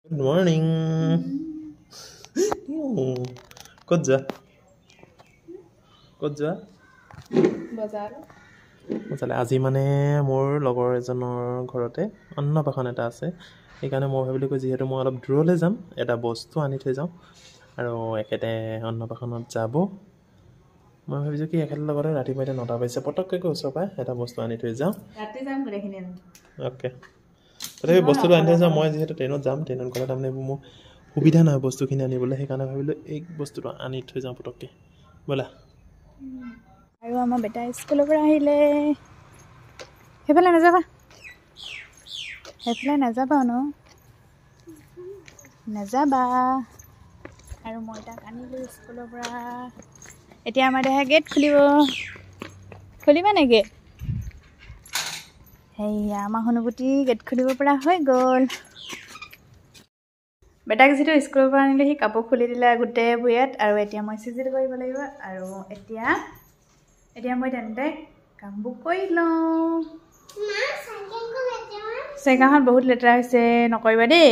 Good morning. ক'ত যোৱা? ক'ত যোৱা? বজাৰ। আজি মানে মোৰ লগৰ এজনৰ ঘৰতে অন্নপ্ৰাশন এটা আছে। সেইকাৰণে মই ভাবিলোঁ যিহেতু মই অলপ দূৰলৈ যাম, এটা বস্তু আনি থৈ যাওঁ আৰু এখেতে অন্নপ্ৰাশনত যাব। মই ভাবিছোঁ কি এখেতৰ লগতে ৰাতিপুৱা এতিয়া 9টা বাজিছে, পটককৈ ওচৰৰ পৰা এটা বস্তু আনি থৈ যাওঁ। ৰাতি যাম গোটেইখিনি। অ'কে। তথাপি বস্তুটো আনি থৈ যাওঁ। মই যিহেতু ট্ৰেইনত যাম, ট্ৰেইনত গ'লে তাৰমানে এইবোৰ মোৰ সুবিধা নহয় বস্তুখিনি আনিবলৈ, সেইকাৰণে ভাবিলোঁ এই বস্তুটো আনি থৈ যাওঁ পটককৈ। ব'লা। আৰু আমাৰ বেটা স্কুলৰ পৰা আহিলে। সেইফালে নাযাবা, নাযাবা। আৰু মই তাক আনিলোঁ স্কুলৰ পৰা। এতিয়া আমাৰ দেহাই গেট খুলিবা নে গেট? সেয়া আমাৰ অনুভূতি গেট খুলিব পৰা হৈ গ'ল। বেটাক যিটো স্কুলৰ পৰা আনিলে সি কাপোৰ খুলি দিলে গোটেই ভুঁইয়াত, আৰু এতিয়া মই চিজিল কৰিব লাগিব। আৰু এতিয়া মই তেন্তে কামবোৰ কৰি লওঁ। চাইকেলখন বহুত লেতেৰা হৈছে, নকৰিবা দেই।